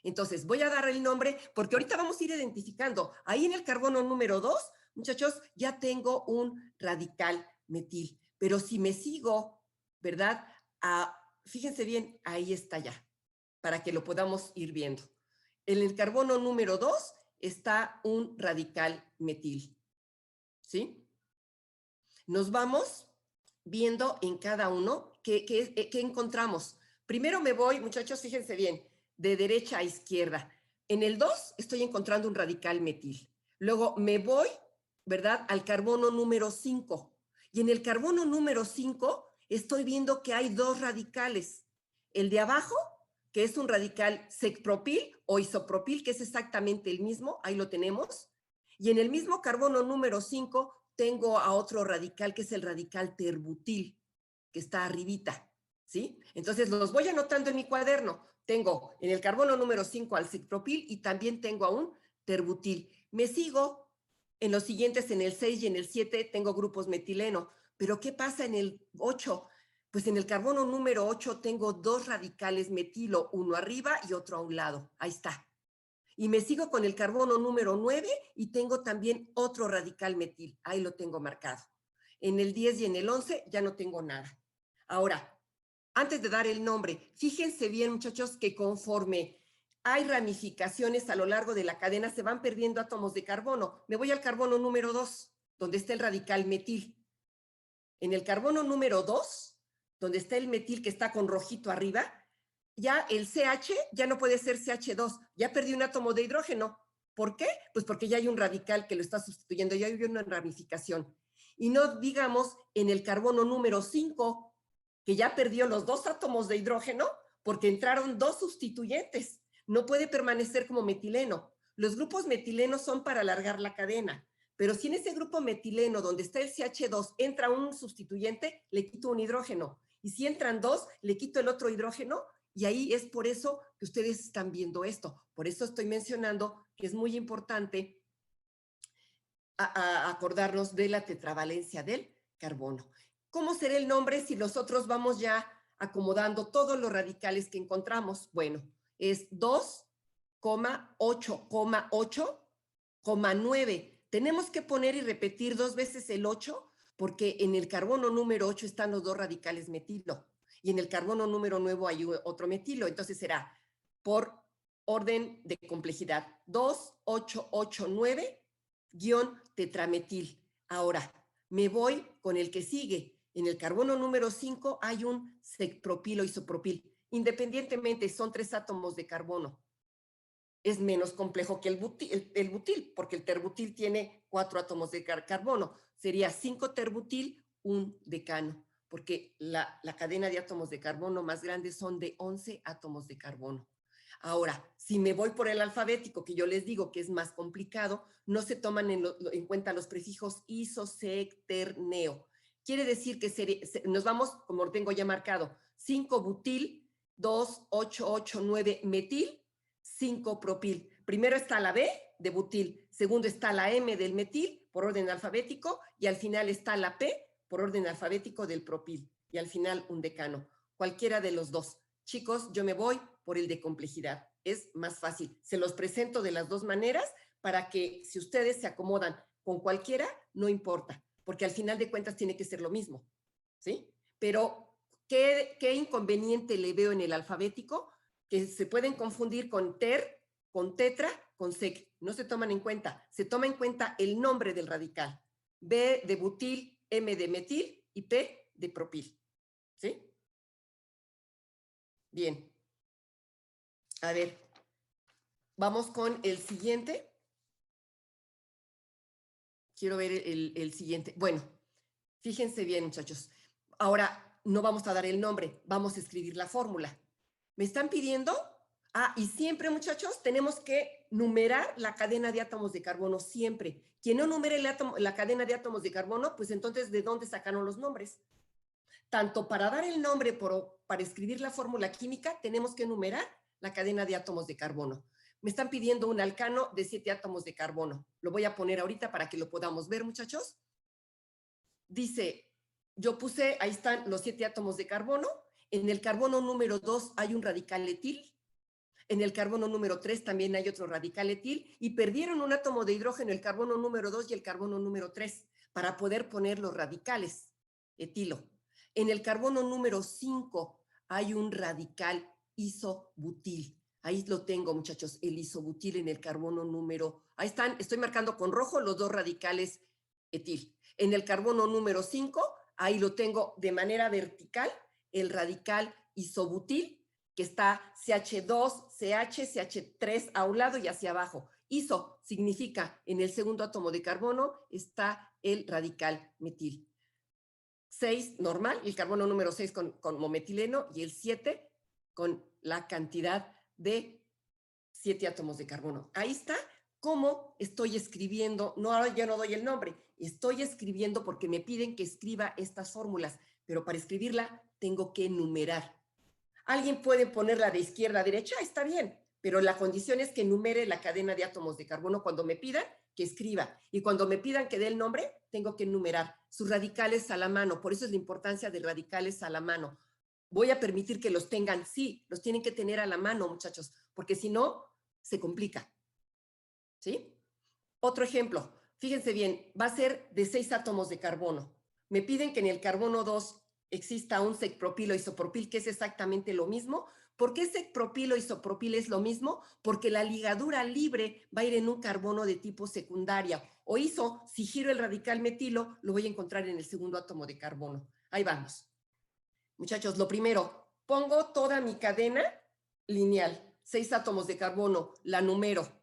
Speaker 1: Entonces voy a dar el nombre porque ahorita vamos a ir identificando. Ahí en el carbono número 2, muchachos, ya tengo un radical metil. Pero si me sigo, ¿verdad? Fíjense bien, ahí está ya, para que lo podamos ir viendo. En el carbono número 2 está un radical metil. ¿Sí? Nos vamos viendo en cada uno qué encontramos. Primero me voy, muchachos, fíjense bien, de derecha a izquierda. En el 2 estoy encontrando un radical metil. Luego me voy, ¿verdad?, al carbono número 5. Y en el carbono número 5 estoy viendo que hay dos radicales. El de abajo, que es un radical secpropil o isopropil, que es exactamente el mismo, ahí lo tenemos. Y en el mismo carbono número 5 tengo a otro radical, que es el radical terbutil, que está arribita, ¿sí? Entonces los voy anotando en mi cuaderno. Tengo en el carbono número 5 al secpropil y también tengo a un terbutil. Me sigo en los siguientes, en el 6 y en el 7 tengo grupos metileno. Pero ¿qué pasa en el 8? Pues en el carbono número 8 tengo dos radicales metilo, uno arriba y otro a un lado. Ahí está. Y me sigo con el carbono número 9 y tengo también otro radical metil. Ahí lo tengo marcado. En el 10 y en el 11 ya no tengo nada. Ahora, antes de dar el nombre, fíjense bien, muchachos, que conforme hay ramificaciones a lo largo de la cadena, se van perdiendo átomos de carbono. Me voy al carbono número 2, donde está el radical metil. En el carbono número 2, donde está el metil que está con rojito arriba, ya el CH ya no puede ser CH2, ya perdí un átomo de hidrógeno. ¿Por qué? Pues porque ya hay un radical que lo está sustituyendo, ya hay una ramificación. Y no digamos en el carbono número 5, que ya perdió los dos átomos de hidrógeno porque entraron dos sustituyentes. No puede permanecer como metileno. Los grupos metilenos son para alargar la cadena, pero si en ese grupo metileno donde está el CH2 entra un sustituyente, le quito un hidrógeno. Y si entran dos, le quito el otro hidrógeno. Y ahí es por eso que ustedes están viendo esto. Por eso estoy mencionando que es muy importante acordarnos de la tetravalencia del carbono. ¿Cómo será el nombre si nosotros vamos ya acomodando todos los radicales que encontramos? Bueno, es 2,8,8,9. Tenemos que poner y repetir dos veces el 8 porque en el carbono número 8 están los dos radicales metilo y en el carbono número 9 hay otro metilo. Entonces será por orden de complejidad 2889 tetrametil. Ahora, me voy con el que sigue. En el carbono número 5 hay un secpropil o isopropil. Independientemente, son 3 átomos de carbono. Es menos complejo que el butil, porque el terbutil tiene 4 átomos de carbono. Sería 5 terbutil, 1 decano, porque la cadena de átomos de carbono más grande son de 11 átomos de carbono. Ahora, si me voy por el alfabético, que yo les digo que es más complicado, no se toman en cuenta los prefijos iso, sec, ter, neo. Quiere decir que nos vamos, como lo tengo ya marcado, 5 butil, 2, 8, 8, 9 metil, 5 propil. Primero está la B de butil, segundo está la M del metil por orden alfabético y al final está la P por orden alfabético del propil y al final un decano. Cualquiera de los dos. Chicos, yo me voy por el de complejidad. Es más fácil. Se los presento de las dos maneras para que si ustedes se acomodan con cualquiera, no importa, porque al final de cuentas tiene que ser lo mismo, ¿sí? Pero, ¿qué inconveniente le veo en el alfabético? Que se pueden confundir con ter, con tetra, con sec. No se toman en cuenta. Se toma en cuenta el nombre del radical. B de butil, M de metil y P de propil, ¿sí? Bien. A ver, vamos con el siguiente. Quiero ver el siguiente. Bueno, fíjense bien, muchachos. Ahora no vamos a dar el nombre, vamos a escribir la fórmula. Me están pidiendo Ah, y siempre, muchachos, tenemos que numerar la cadena de átomos de carbono, siempre. Quien no numere la cadena de átomos de carbono, pues entonces, ¿de dónde sacaron los nombres? Tanto para dar el nombre para escribir la fórmula química, tenemos que numerar la cadena de átomos de carbono. Me están pidiendo un alcano de 7 átomos de carbono. Lo voy a poner ahorita para que lo podamos ver, muchachos. Dice, yo puse, ahí están los 7 átomos de carbono. En el carbono número 2 hay un radical etil. En el carbono número 3 también hay otro radical etil y perdieron un átomo de hidrógeno, el carbono número 2 y el carbono número 3, para poder poner los radicales etilo. En el carbono número 5 hay un radical isobutil. Ahí lo tengo, muchachos, el isobutil en el carbono número... Ahí están, estoy marcando con rojo los dos radicales etil. En el carbono número 5, ahí lo tengo de manera vertical, el radical isobutil, que está CH2, CH, CH3 a un lado y hacia abajo. Iso significa, en el segundo átomo de carbono está el radical metil. 6 normal, el carbono número 6 con metileno y el 7 con la cantidad de 7 átomos de carbono. Ahí está cómo estoy escribiendo, no, ahora ya no doy el nombre, estoy escribiendo porque me piden que escriba estas fórmulas, pero para escribirla tengo que numerar. Alguien puede ponerla de izquierda a derecha, está bien, pero la condición es que numere la cadena de átomos de carbono. Cuando me pidan que escriba y cuando me pidan que dé el nombre, tengo que numerar sus radicales a la mano. Por eso es la importancia de radicales a la mano. ¿Voy a permitir que los tengan? Sí, los tienen que tener a la mano, muchachos, porque si no, se complica. ¿Sí? Otro ejemplo, fíjense bien, va a ser de 6 átomos de carbono. Me piden que en el carbono 2 exista un secpropilo isopropil, que es exactamente lo mismo. ¿Por qué secpropilo isopropil es lo mismo? Porque la ligadura libre va a ir en un carbono de tipo secundaria. O iso, si giro el radical metilo, lo voy a encontrar en el segundo átomo de carbono. Ahí vamos. Muchachos, lo primero, pongo toda mi cadena lineal. 6 átomos de carbono, la numero.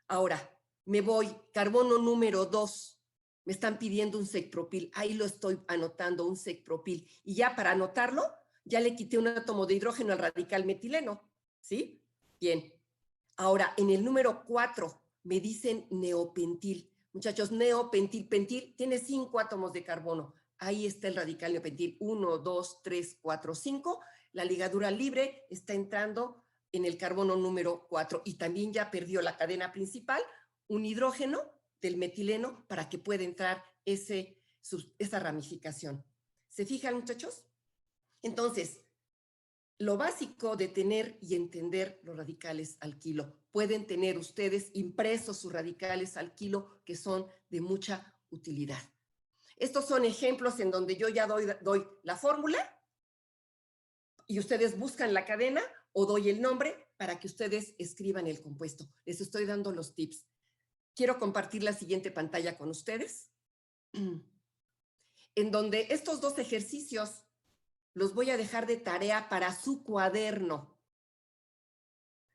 Speaker 1: Ahora, me voy, carbono número 2. Me están pidiendo un secpropil. Ahí lo estoy anotando, un secpropil. Y ya para anotarlo, ya le quité un átomo de hidrógeno al radical metileno. ¿Sí? Bien. Ahora, en el número 4 me dicen neopentil. Muchachos, neopentil, pentil tiene 5 átomos de carbono. Ahí está el radical neopentil. 1, 2, 3, 4, 5. La ligadura libre está entrando en el carbono número 4 y también ya perdió la cadena principal, un hidrógeno del metileno para que pueda entrar esa ramificación. ¿Se fijan, muchachos? Entonces, lo básico de tener y entender los radicales alquilo. Pueden tener ustedes impresos sus radicales alquilo que son de mucha utilidad. Estos son ejemplos en donde yo ya doy la fórmula y ustedes buscan la cadena o doy el nombre para que ustedes escriban el compuesto. Les estoy dando los tips. Quiero compartir la siguiente pantalla con ustedes, en donde estos dos ejercicios los voy a dejar de tarea para su cuaderno.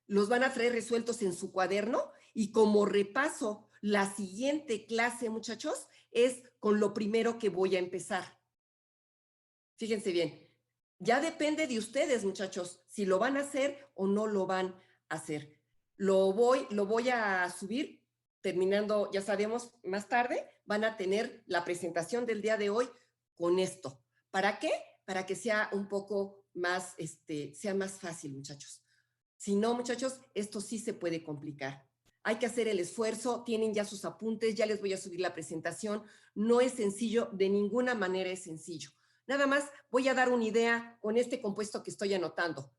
Speaker 1: Los van a traer resueltos en su cuaderno y como repaso, la siguiente clase, muchachos, es con lo primero que voy a empezar. Fíjense bien, ya depende de ustedes, muchachos, si lo van a hacer o no lo van a hacer. Lo voy a subir terminando, ya sabemos, más tarde van a tener la presentación del día de hoy con esto. ¿Para qué? Para que sea un poco más, sea más fácil, muchachos. Si no, muchachos, esto sí se puede complicar. Hay que hacer el esfuerzo, tienen ya sus apuntes, ya les voy a subir la presentación. No es sencillo, de ninguna manera es sencillo. Nada más voy a dar una idea con este compuesto que estoy anotando,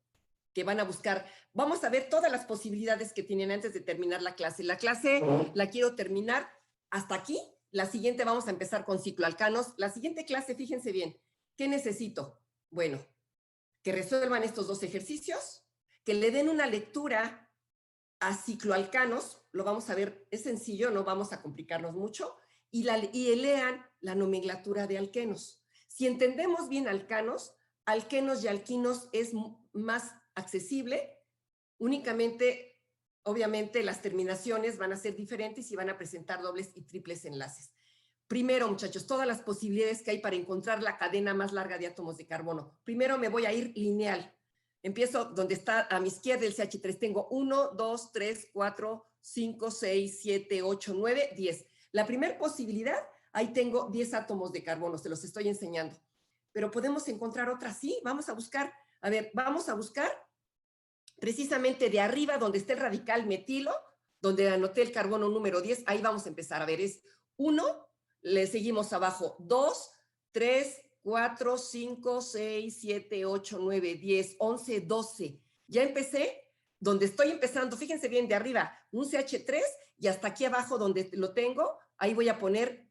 Speaker 1: que van a buscar. Vamos a ver todas las posibilidades que tienen antes de terminar la clase. La clase la quiero terminar hasta aquí. La siguiente vamos a empezar con cicloalcanos. La siguiente clase, fíjense bien, ¿qué necesito? Bueno, que resuelvan estos dos ejercicios, que le den una lectura a cicloalcanos, lo vamos a ver, es sencillo, no vamos a complicarnos mucho, y lean la nomenclatura de alquenos. Si entendemos bien alcanos y alquinos es más accesible, únicamente, obviamente, las terminaciones van a ser diferentes y van a presentar dobles y triples enlaces. Primero, muchachos, todas las posibilidades que hay para encontrar la cadena más larga de átomos de carbono. Primero me voy a ir lineal. Empiezo donde está a mi izquierda el CH3. Tengo 1, 2, 3, 4, 5, 6, 7, 8, 9, 10. La primera posibilidad, ahí tengo 10 átomos de carbono, se los estoy enseñando. Pero podemos encontrar otras, sí. Vamos a buscar, a ver, vamos a buscar precisamente de arriba donde está el radical metilo, donde anoté el carbono número 10, ahí vamos a empezar. A ver, es 1, le seguimos abajo 2, 3, 4, 5, 6, 7, 8, 9, 10, 11, 12. Ya empecé donde estoy empezando, fíjense bien, de arriba, un CH3 y hasta aquí abajo donde lo tengo, ahí voy a poner,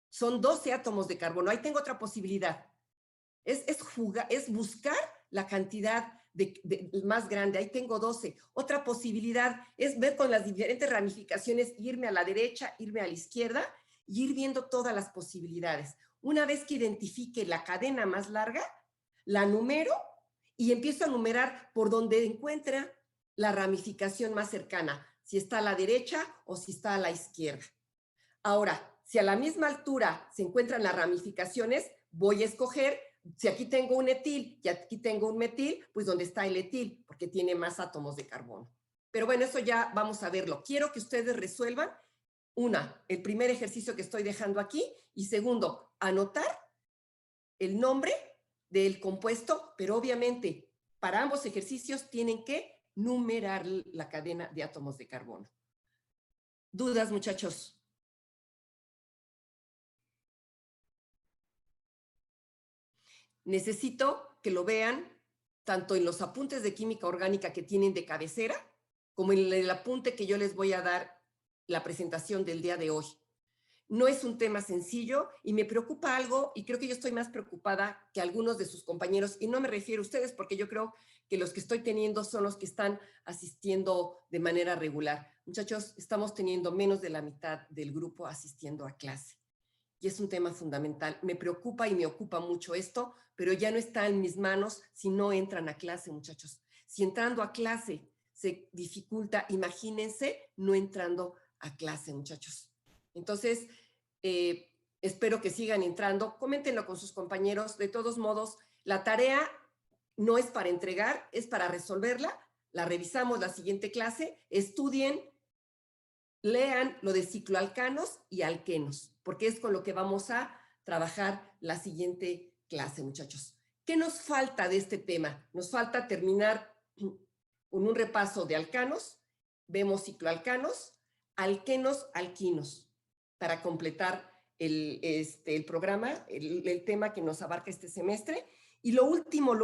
Speaker 1: son 12 átomos de carbono. Ahí tengo otra posibilidad. Es buscar la cantidad más grande. Ahí tengo 12. Otra posibilidad es ver con las diferentes ramificaciones, irme a la derecha, irme a la izquierda y ir viendo todas las posibilidades. Una vez que identifique la cadena más larga, la numero y empiezo a numerar por donde encuentra la ramificación más cercana, si está a la derecha o si está a la izquierda. Ahora, si a la misma altura se encuentran las ramificaciones, voy a escoger, si aquí tengo un etil y aquí tengo un metil, pues donde está el etil, porque tiene más átomos de carbono. Pero bueno, eso ya vamos a verlo. Quiero que ustedes resuelvan, el primer ejercicio que estoy dejando aquí, y segundo, anotar el nombre del compuesto, pero obviamente para ambos ejercicios tienen que numerar la cadena de átomos de carbono. ¿Dudas, muchachos? Necesito que lo vean tanto en los apuntes de química orgánica que tienen de cabecera, como en el apunte que yo les voy a dar la presentación del día de hoy. No es un tema sencillo y me preocupa algo, y creo que yo estoy más preocupada que algunos de sus compañeros, y no me refiero a ustedes porque yo creo que los que estoy teniendo son los que están asistiendo de manera regular. Muchachos, estamos teniendo menos de la mitad del grupo asistiendo a clase. Y es un tema fundamental. Me preocupa y me ocupa mucho esto, pero ya no está en mis manos si no entran a clase, muchachos. Si entrando a clase se dificulta, imagínense no entrando a clase, muchachos. Entonces, espero que sigan entrando. Coméntenlo con sus compañeros. De todos modos, la tarea no es para entregar, es para resolverla. La revisamos la siguiente clase. Estudien, lean lo de cicloalcanos y alquenos, porque es con lo que vamos a trabajar la siguiente clase, muchachos. ¿Qué nos falta de este tema? Nos falta terminar con un repaso de alcanos, vemos cicloalcanos, alquenos, alquinos, para completar el programa, el tema que nos abarca este semestre. Y lo último,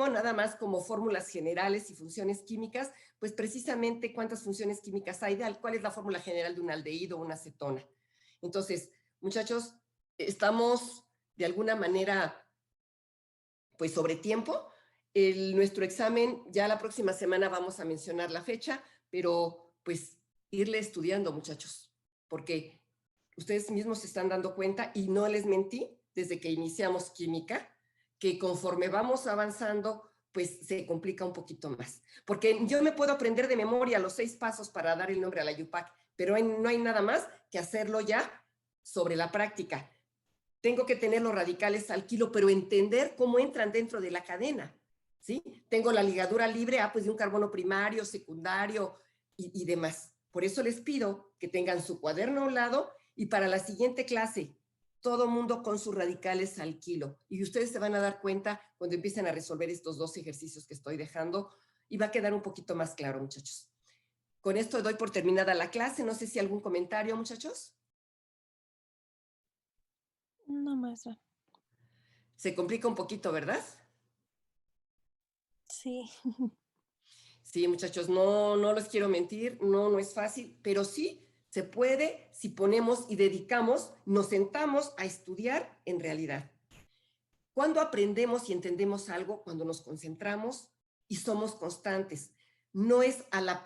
Speaker 1: nada más como fórmulas generales y funciones químicas, pues precisamente cuántas funciones químicas hay, cuál es la fórmula general de un aldehído o una acetona. Entonces, muchachos, estamos de alguna manera pues sobre tiempo. Nuestro examen, ya la próxima semana vamos a mencionar la fecha, pero pues irle estudiando, muchachos, porque ustedes mismos se están dando cuenta, y no les mentí desde que iniciamos química, que conforme vamos avanzando, pues se complica un poquito más. Porque yo me puedo aprender de memoria los 6 pasos para dar el nombre a la IUPAC, pero no hay nada más que hacerlo ya sobre la práctica. Tengo que tener los radicales al kilo, pero entender cómo entran dentro de la cadena, ¿sí? Tengo la ligadura libre, pues de un carbono primario, secundario y demás. Por eso les pido que tengan su cuaderno a un lado, y para la siguiente clase, todo mundo con sus radicales al kilo. Y ustedes se van a dar cuenta cuando empiecen a resolver estos 2 ejercicios que estoy dejando, y va a quedar un poquito más claro, muchachos. Con esto doy por terminada la clase. No sé si algún comentario, muchachos.
Speaker 2: No, maestra.
Speaker 1: Se complica un poquito, ¿verdad?
Speaker 2: Sí.
Speaker 1: Sí, muchachos, no les quiero mentir, no es fácil, pero sí se puede si ponemos y dedicamos, nos sentamos a estudiar en realidad. ¿Cuándo aprendemos y entendemos algo? Cuando nos concentramos y somos constantes. No es a la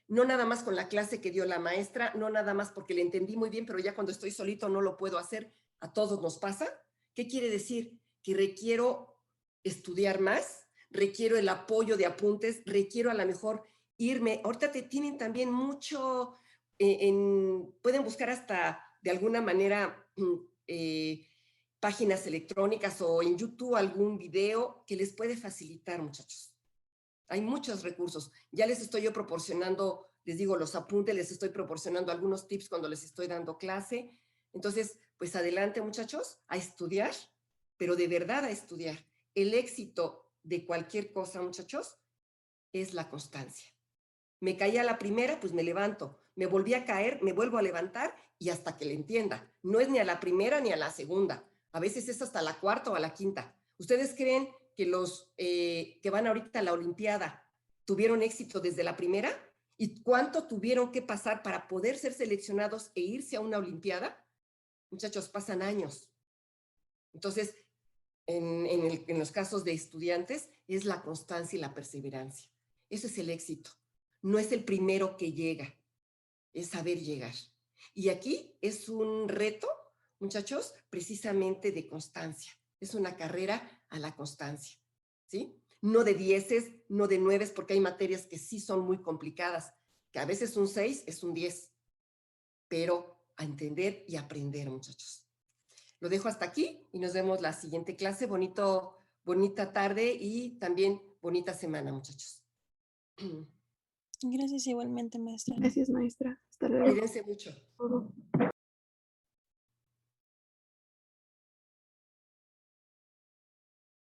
Speaker 1: no nada más con la clase que dio la maestra, no nada más porque le entendí muy bien, pero ya cuando estoy solito no lo puedo hacer. A todos nos pasa. ¿Qué quiere decir? Que requiero estudiar más, requiero el apoyo de apuntes, requiero a lo mejor irme. Ahorita tienen también mucho, pueden buscar hasta de alguna manera páginas electrónicas o en YouTube algún video que les puede facilitar, muchachos. Hay muchos recursos. Ya les estoy yo proporcionando, les digo, los apuntes, les estoy proporcionando algunos tips cuando les estoy dando clase. Entonces, pues adelante, muchachos, a estudiar, pero de verdad a estudiar. El éxito de cualquier cosa, muchachos, es la constancia. Me caí a la primera, pues me levanto. Me volví a caer, me vuelvo a levantar y hasta que le entienda. No es ni a la primera ni a la segunda. A veces es hasta la cuarta o a la quinta. ¿Ustedes creen que los que van ahorita a la Olimpiada tuvieron éxito desde la primera? ¿Y cuánto tuvieron que pasar para poder ser seleccionados e irse a una Olimpiada? Muchachos, pasan años. Entonces, en los casos de estudiantes, es la constancia y la perseverancia. Eso es el éxito. No es el primero que llega, es saber llegar. Y aquí es un reto, muchachos, precisamente de constancia. Es una carrera a la constancia, ¿sí? No de 10, no de 9, porque hay materias que sí son muy complicadas, que a veces un 6 es un 10, pero a entender y aprender, muchachos. Lo dejo hasta aquí y nos vemos la siguiente clase. Bonita tarde y también bonita semana, muchachos.
Speaker 2: Gracias igualmente, maestra.
Speaker 3: Gracias, maestra. Hasta luego.
Speaker 1: Cuídense mucho.